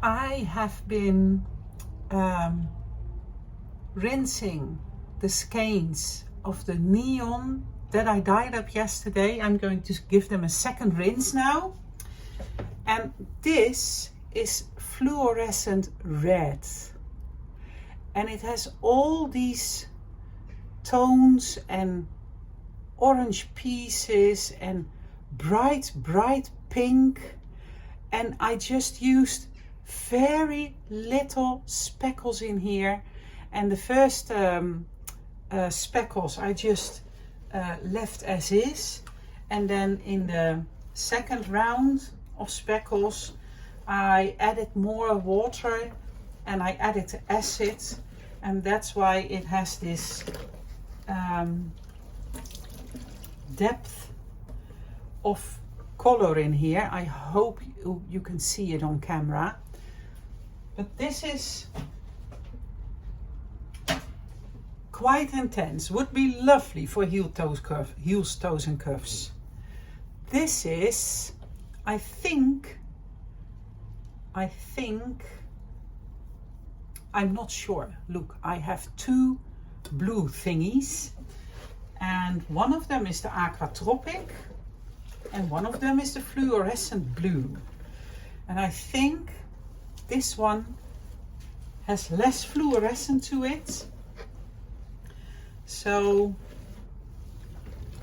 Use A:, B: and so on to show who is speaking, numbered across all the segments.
A: I have been rinsing the skeins of the neon that I dyed up yesterday. I'm going to give them a second rinse now. And this is fluorescent red. And it has all these tones and orange pieces and bright pink. And I just used very little speckles in here. And the first speckles I just left as is. And then in the second round of speckles, I added more water and I added acid. And that's why it has this depth of color in here. I hope you can see it on camera. But this is quite intense. Would be lovely for heels, toes and cuffs. This is, I think, I'm not sure. Look, I have two blue thingies. And one of them is the Aqua Tropic. And one of them is the fluorescent blue. And I think this one has less fluorescent to it. So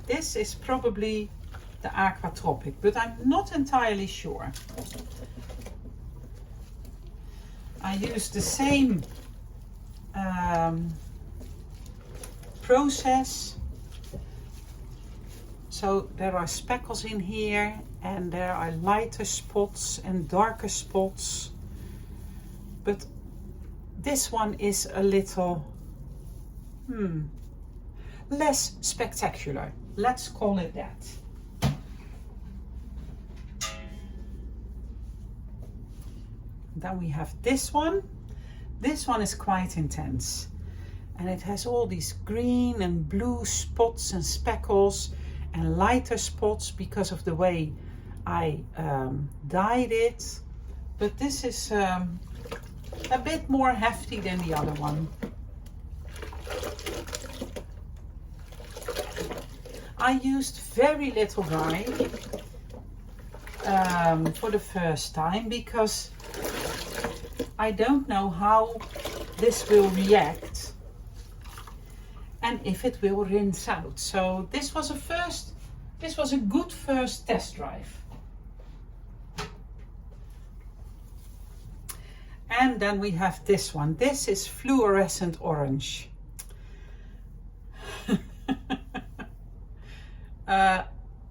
A: this is probably the Aqua Tropic, but I'm not entirely sure. I use the same process. So there are speckles in here and there are lighter spots and darker spots. But this one is a little less spectacular. Let's call it that. Then we have this one. This one is quite intense. And it has all these green and blue spots and speckles and lighter spots because of the way I dyed it. But this is a bit more hefty than the other one. I used very little dye for the first time because I don't know how this will react and if it will rinse out. So this was a good first test drive. And then we have this one. This is fluorescent orange.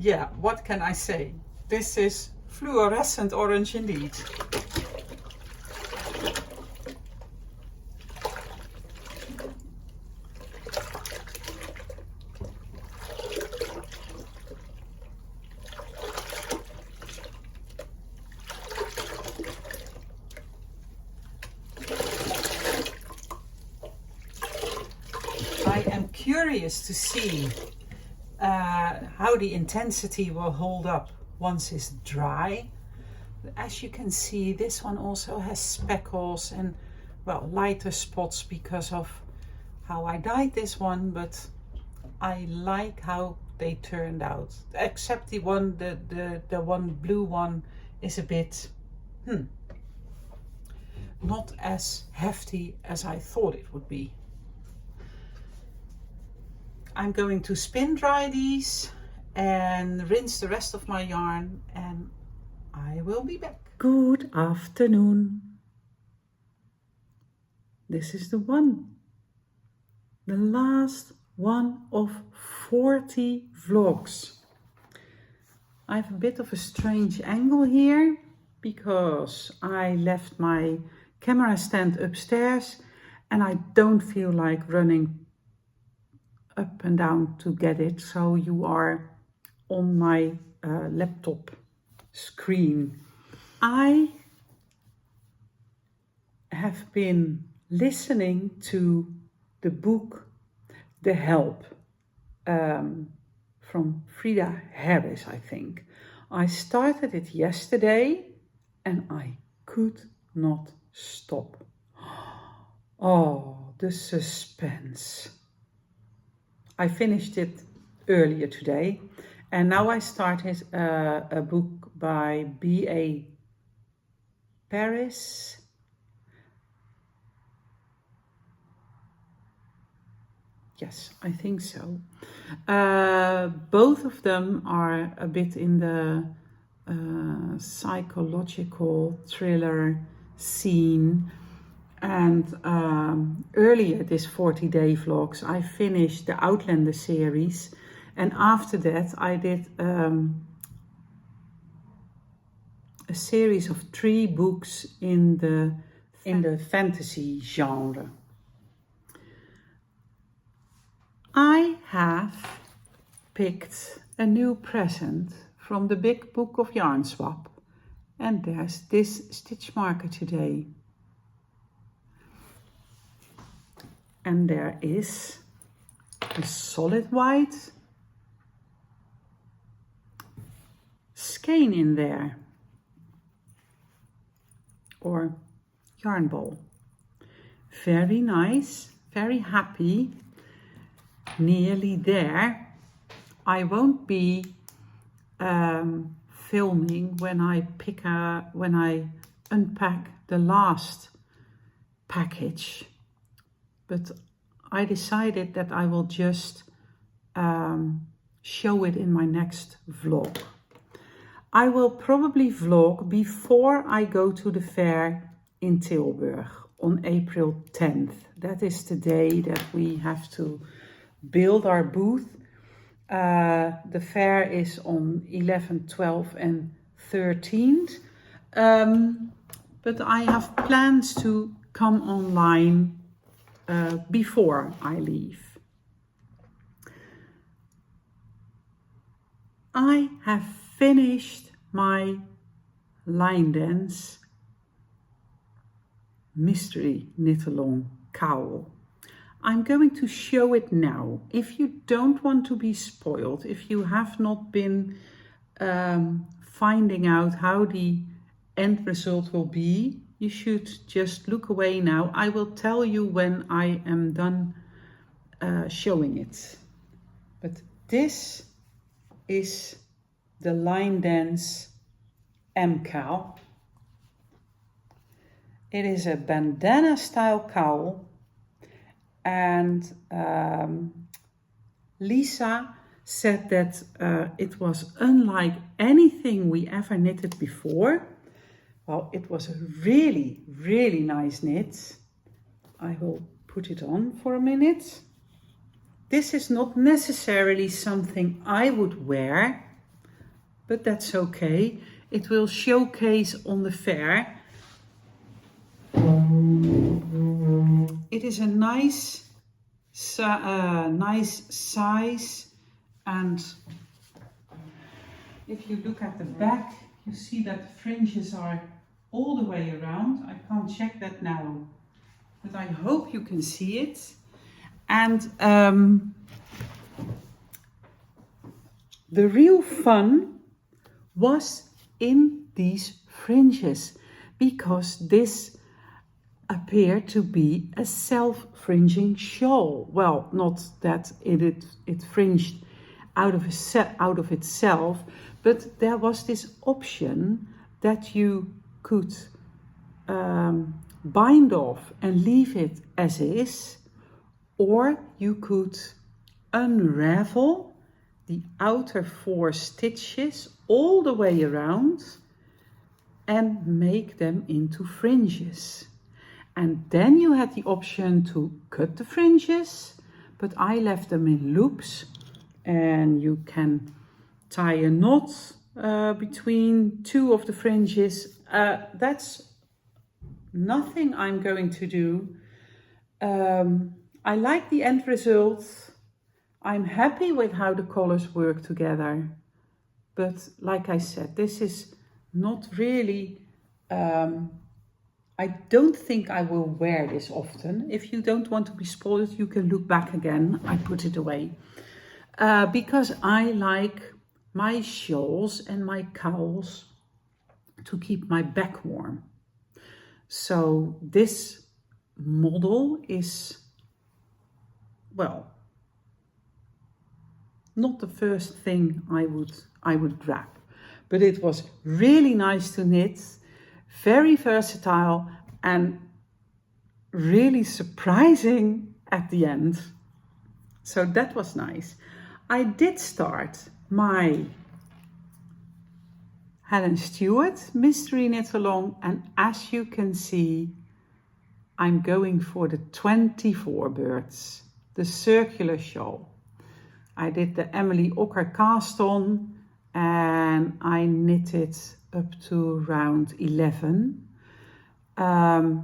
A: Yeah, what can I say? This is fluorescent orange indeed. I am curious to see how the intensity will hold up once it's dry. As you can see, this one also has speckles and, well, lighter spots because of how I dyed this one, but I like how they turned out. Except the one, the one blue one is a bit not as hefty as I thought it would be. I'm going to spin dry these and rinse the rest of my yarn, and I will be back. Good afternoon. This is the last one of 40 vlogs. I have a bit of a strange angle here because I left my camera stand upstairs and I don't feel like running up and down to get it, so you are on my laptop screen. I have been listening to the book The Help from Frida Harris, I think. I started it yesterday and I could not stop. Oh, the suspense. I finished it earlier today, and now I started a book by B.A. Paris. Yes, I think so. Both of them are a bit in the psychological thriller scene. And earlier this 40-day vlogs, I finished the Outlander series. And after that, I did a series of 3 books in the fantasy genre. I have picked a new present from the Big Book of Yarn Swap, and there's this stitch marker today. And there is a solid white skein in there, or yarn ball. Very nice, very happy. Nearly there. I won't be filming when I unpack the last package, but I decided that I will just show it in my next vlog. I will probably vlog before I go to the fair in Tilburg on April 10th. That is the day that we have to build our booth. The fair is on 11th, 12th and 13th. But I have plans to come online before I leave. I have finished my line dance mystery knit-along cowl. I'm going to show it now. If you don't want to be spoiled, if you have not been finding out how the end result will be, you should just look away now. I will tell you when I am done showing it. But this is the line dance M-cowl. It is a bandana style cowl. And Lisa said that it was unlike anything we ever knitted before. Well, it was a really, really nice knit. I will put it on for a minute. This is not necessarily something I would wear, but that's okay. It will showcase on the fair. It is a nice size, and if you look at the back, you see that the fringes are all the way around. I can't check that now, but I hope you can see it. And the real fun was in these fringes, because this appeared to be a self-fringing shawl. Well, not that it fringed out of itself, but there was this option that you could bind off and leave it as is, or you could unravel the outer 4 stitches all the way around and make them into fringes. And then you had the option to cut the fringes, but I left them in loops, and you can tie a knot between 2 of the fringes. That's nothing I'm going to do. I like the end result. I'm happy with how the colors work together. But like I said, this is not really... I don't think I will wear this often. If you don't want to be spoiled, you can look back again. I put it away. Because I like my shawls and my cowls to keep my back warm. So this model is, well, not the first thing I would grab, but it was really nice to knit, very versatile and really surprising at the end. So that was nice. I did start my Helen Stewart mystery knit along, and as you can see, I'm going for the 24 birds, the circular shawl. I did the Emily Ocker cast on and I knitted up to round 11. I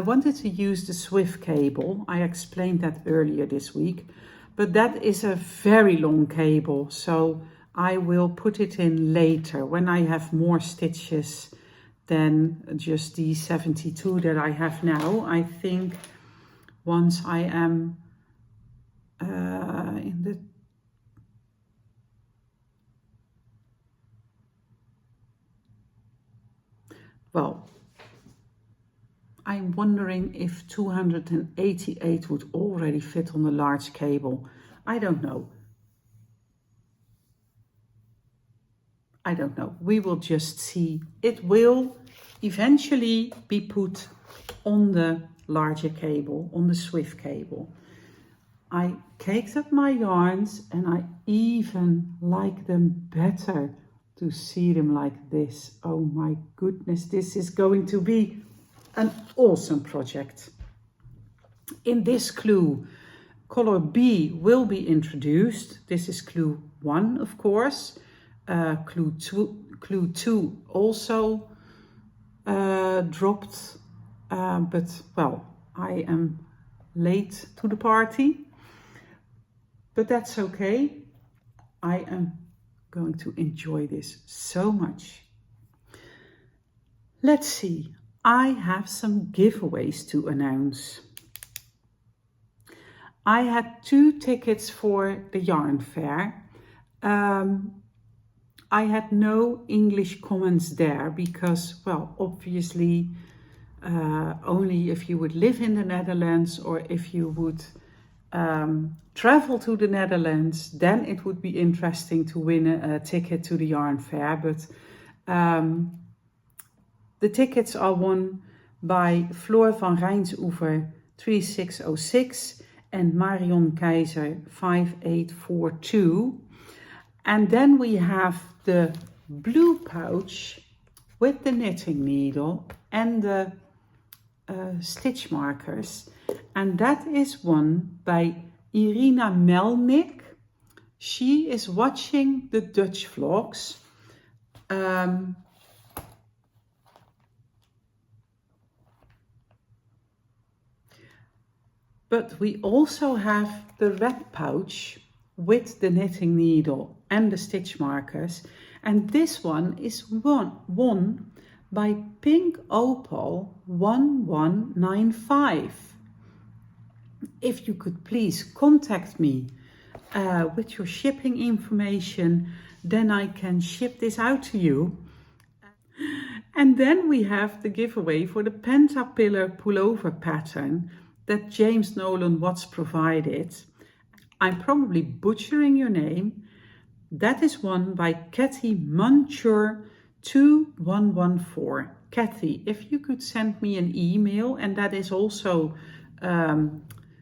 A: wanted to use the Swift cable. I explained that earlier this week, but that is a very long cable, so I will put it in later when I have more stitches than just the 72 that I have now. I think once I am in the I'm wondering if 288 would already fit on a large cable. I don't know. We will just see. It will eventually be put on the larger cable, on the Swift cable. I caked up my yarns and I even like them better to see them like this. Oh my goodness, this is going to be an awesome project. In this clue, color B will be introduced. This is clue 1, of course. Clue 2 also dropped, but well, I am late to the party, but that's okay. I am going to enjoy this so much. Let's see. I have some giveaways to announce. I had 2 tickets for the yarn fair. I had no English comments there because, well, obviously only if you would live in the Netherlands or if you would travel to the Netherlands, then it would be interesting to win a ticket to the yarn fair. But the tickets are won by Floor van Rijnsoever 3606 and Marion Keizer 5842. And then we have the blue pouch with the knitting needle and the stitch markers. And that is won by Irina Melnik. She is watching the Dutch vlogs. But we also have the red pouch with the knitting needle and the stitch markers. And this one is won by Pink Opal 1195. If you could please contact me with your shipping information, then I can ship this out to you. And then we have the giveaway for the Pentapillar pullover pattern that James Nolan Watts provided. I'm probably butchering your name. That is won by Kathy Muncher 2114. Kathy, if you could send me an email, and that is also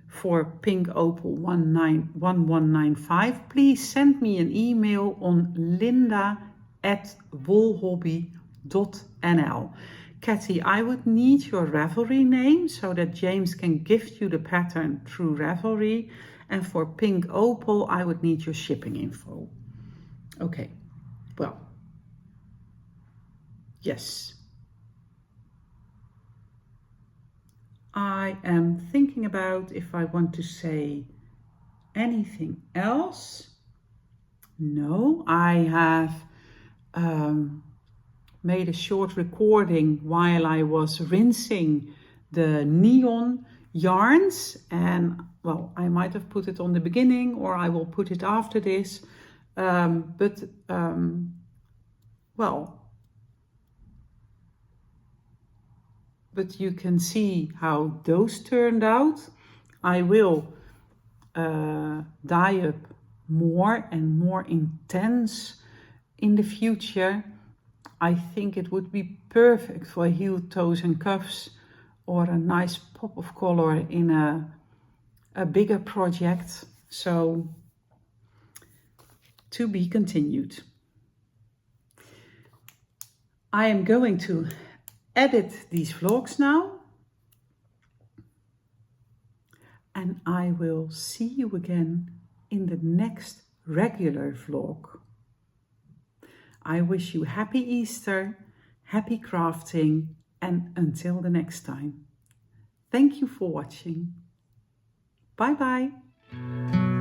A: for Pink Opal 1195, please send me an email on linda@woolhobby.nl. Kathy, I would need your Ravelry name so that James can gift you the pattern through Ravelry. And for Pink Opal, I would need your shipping info. Okay, well, yes. I am thinking about if I want to say anything else. No, I have made a short recording while I was rinsing the neon yarns, and well, I might have put it on the beginning or I will put it after this, well, but you can see how those turned out. I will dye up more and more intense in the future. I think it would be perfect for heel, toes and cuffs, or a nice pop of color in a bigger project. So to be continued. I am going to edit these vlogs now, and I will see you again in the next regular vlog. I wish you happy Easter, happy crafting, and until the next time. Thank you for watching. Bye bye.